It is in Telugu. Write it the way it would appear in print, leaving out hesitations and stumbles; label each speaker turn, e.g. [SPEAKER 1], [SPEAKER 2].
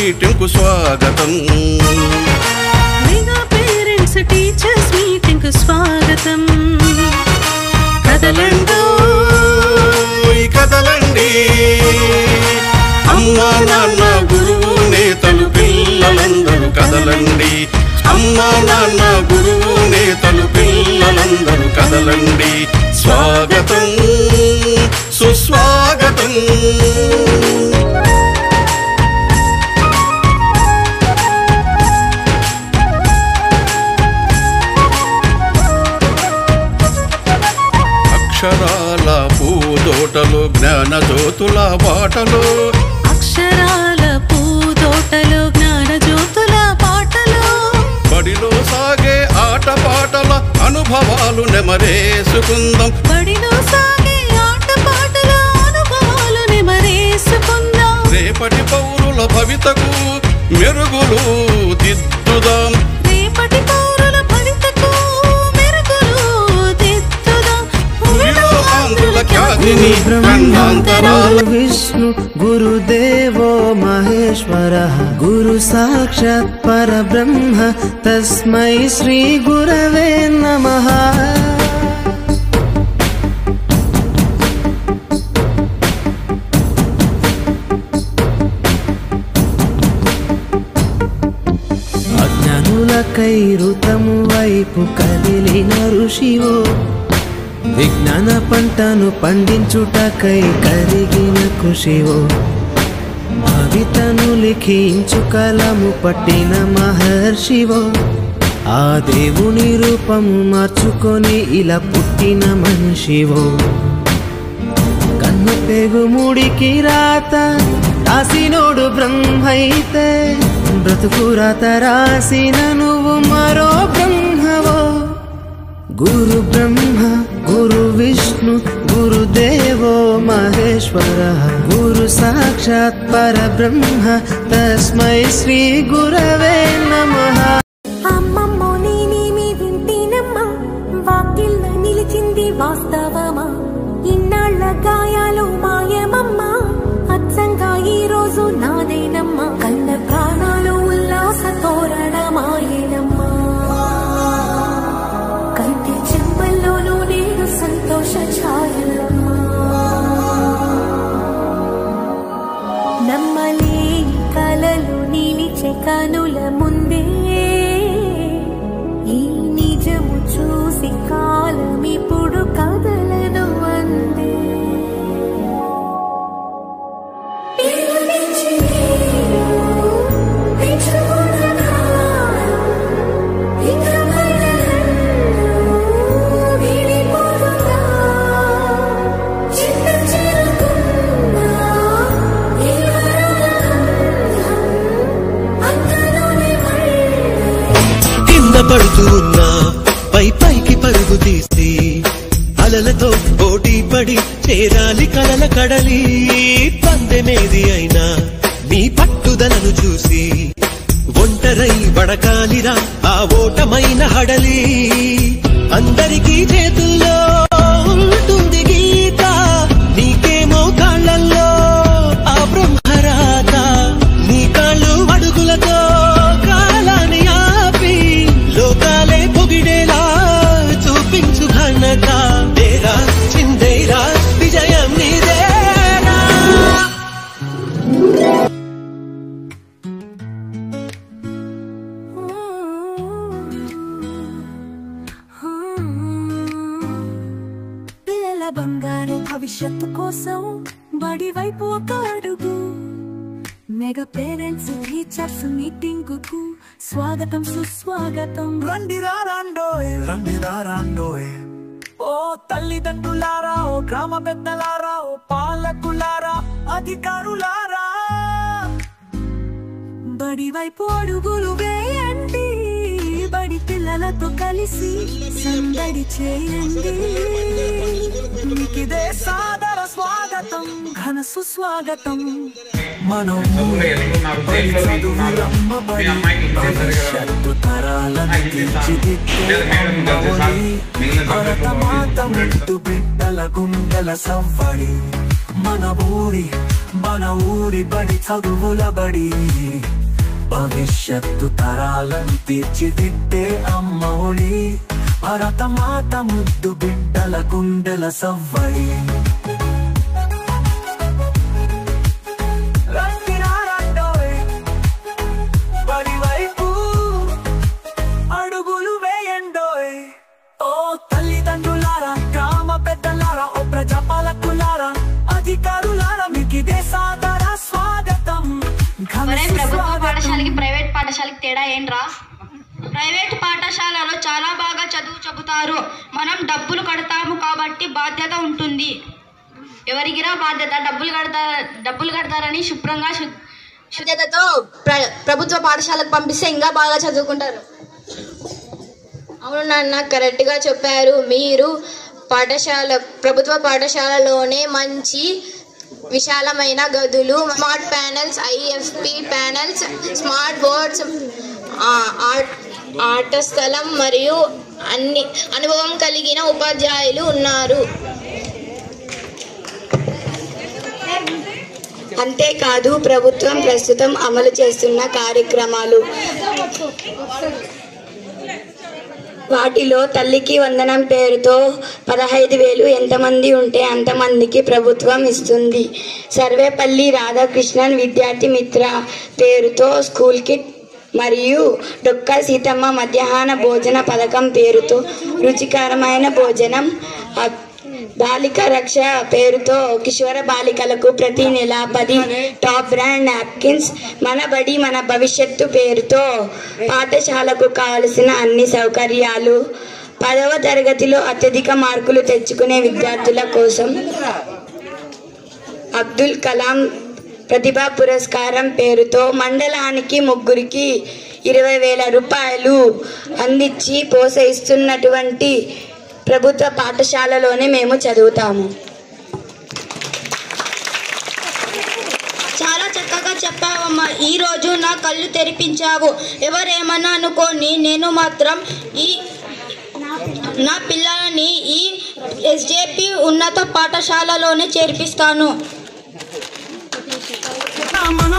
[SPEAKER 1] మీటింగ్ కు స్వాగతం.
[SPEAKER 2] మెగా పేరెంట్స్ టీచర్స్ మీటింగ్ కు స్వాగతం. కదలండి కదలండి
[SPEAKER 1] అమ్మా నాన్న గురువు నేతలు పిల్లలందరూ కదలండి. అమ్మా నాన్న గురువు నేతలు పిల్లలందరూ కదలండి. స్వాగతం సుస్వాగతం. అక్షరాల పూదోటలో జ్ఞాన జ్యోతుల బాటలో.
[SPEAKER 2] అక్షరాల పూదోటలో జ్ఞాన జ్యోతుల పాటలో.
[SPEAKER 1] బడిలో సాగే ఆట పాటల అనుభవాలు నెమరేసుకుందాం.
[SPEAKER 2] బడిలో సాగే ఆట పాటల అనుభవాలు నెమరేసుకుందాం.
[SPEAKER 1] రేపటి పౌరుల భవితకు మెరుగులు దిద్దుదాం.
[SPEAKER 2] రేపటి పౌరుల భవితకు మెరుగులు దిద్దుదాం.
[SPEAKER 1] ఆంధ్రుల ఖ్యాతిని ఖండాంతరాల.
[SPEAKER 3] విష్ణు గురుదేవో మహేశ్వరః గురు సాక్షాత్ పరబ్రహ్మ తస్మై శ్రీ గురవే నమః. అజ్ఞానులకై ఋతము వైపు కదిలిన ఋషివో. విజ్ఞాన పంటను పండించుటకై కరిగిన కృషివో. కవితను లిఖించు కలము పట్టిన మహర్షివో. ఆ దేవుని రూపము మార్చుకొని ఇలా పుట్టిన మనిషివో. కన్ను పెగుముడికి రాత రాసినోడు బ్రహ్మైతే బ్రతుకు రాత రాసిన నువ్వు మరో బ్రహ్మవో. గురు బ్రహ్మ గురు విష్ణు గురుదేవో మహేశ్వరః గురు సాక్షాత్ పరబ్రహ్మ తస్మై శ్రీ గురవే నమః.
[SPEAKER 4] అమ్మమ్మో నేనేమి వింటేనమ్మా వాకిళ్ళ నిలిచింది వాస్తవమా. ఇన్నాళ్ళ గాయాలు మాయమమ్మా అచ్చంగా ఈ రోజు నాదేనమ్మా. కన్న ప్రాణాలు ఉల్లాస తోరణమాయేనమ్మా. కంటి చెంపల్లోనూ నేను సంతోష ఛాయలమ్మా. నమ్మలేని కలలు నిలిచే కనుల ముందే ఈ నిజము చూసి కాలమిప్పుడు కదలను అందే.
[SPEAKER 5] పడుతూ ఉన్నా పైకి పరుగు తీసి అలలతో పోటీ పడి చేరాలి కలల కడలి. పందెమేది అయినా నీ పట్టుదలను చూసి ఒంటరై వడకాలిరా ఆ ఓటమైన హడలి. అందరికీ చేతుల్లో ఉంటుంది గీత నీకేమో కాళ్ళల్లో ఆ బ్రహ్మరాత. నీ కాళ్ళు అడుగులతో కాలాన్ని ఆపి లోకాలే పొగిడేలా చూపించు ఘనత. తేరా చిందేరా విజయం నీదేరా.
[SPEAKER 4] పిల్లల బంగారు భవిష్యత్తు కోసం బడి వైపు ఒక అడుగు. మెగా పేరెంట్స్ టీచర్స్ మీటింగ్ కు స్వాగతం సుస్వాగతం.
[SPEAKER 6] రండిరా రాండోయ్ రండిరా రాండోయ్. ఓ తల్లిదండ్రులారా ఓ గ్రామ పెద్దలారా ఓ పాలకులారా అధికారులారా.
[SPEAKER 4] బడి వైపు అడుగులు వేయండి. బడి పిల్లలతో కలిసి సందడి చేయండి.
[SPEAKER 6] మీకిదే సాదర స్వాగతం ఘన సుస్వాగతం. మనం భవిష్యత్తు తరాలను తీర్చిదిద్దే భరతమాత ముద్దు బిడ్డల గుండెల సవ్వడి. మన ఊరి బడి చదువుల బడి భవిష్యత్తు తరాలను తీర్చిదిద్దే అమ్మ ఒడి భరతమాత ముద్దు బిడ్డల గుండెల సవ్వడి బడి వైపు అడుగులు వేయండోయ్ ఓ తల్లిదండ్రులారా గ్రామ పెద్దలారా ఓ ప్రజాపాలకులారా అధికారులారా మీకు సాదర స్వాగతం
[SPEAKER 7] ప్రభుత్వ పాఠశాలకి ప్రైవేట్ పాఠశాలకి తేడా ఏంట్రా? ప్రైవేట్ పాఠశాలలో చాలా బాగా చదువు చెబుతారు. మనం డబ్బులు కడతాము కాబట్టి బాధ్యత ఉంటుంది. ఎవరికిరా బాధ్యత? డబ్బులు కడతారని శుభ్రంగా శుద్ధతతో ప్రభుత్వ పాఠశాలకు పంపిస్తే ఇంకా బాగా చదువుకుంటారు. అవును నాన్న, కరెక్ట్గా చెప్పారు. మీరు ప్రభుత్వ పాఠశాలలోనే మంచి విశాలమైన గదులు, smart panels, IFP panels, smart boards, ఆట స్థలం మరియు అన్ని అనుభవం కలిగిన ఉపాధ్యాయులు ఉన్నారు. అంతేకాదు ప్రభుత్వం ప్రస్తుతం అమలు చేస్తున్న కార్యక్రమాలు, వాటిలో తల్లికి వందనం పేరుతో 15,000 ఎంతమంది ఉంటే అంతమందికి ప్రభుత్వం ఇస్తుంది. సర్వేపల్లి రాధాకృష్ణన్ విద్యార్థి మిత్ర పేరుతో స్కూల్ కిట్ మరియు డొక్క సీతమ్మ మధ్యాహ్న భోజన పథకం పేరుతో రుచికరమైన భోజనం, బాలిక రక్ష పేరుతో కిషోర బాలికలకు ప్రతి నెల 10 టాప్ బ్రాండ్ నాప్కిన్స్, మన బడి మన భవిష్యత్తు పేరుతో పాఠశాలకు కావలసిన అన్ని సౌకర్యాలు, 10వ తరగతిలో అత్యధిక మార్కులు తెచ్చుకునే విద్యార్థుల కోసం అబ్దుల్ కలాం ప్రతిభా పురస్కారం పేరుతో మండలానికి 3 20,000 రూపాయలు అందించి ప్రోత్సహిస్తున్నటువంటి ప్రభుత్వ పాఠశాలలోనే మేము చదువుతాము. చాలా చక్కగా చెప్పావమ్మా. ఈరోజు నా కళ్ళు తెరిపించావు. ఎవరేమన్నా అనుకోని, నేను మాత్రం నా పిల్లలని ఈ ఎస్జేపీ ఉన్నత పాఠశాలలోనే చేర్పిస్తాను.
[SPEAKER 6] మన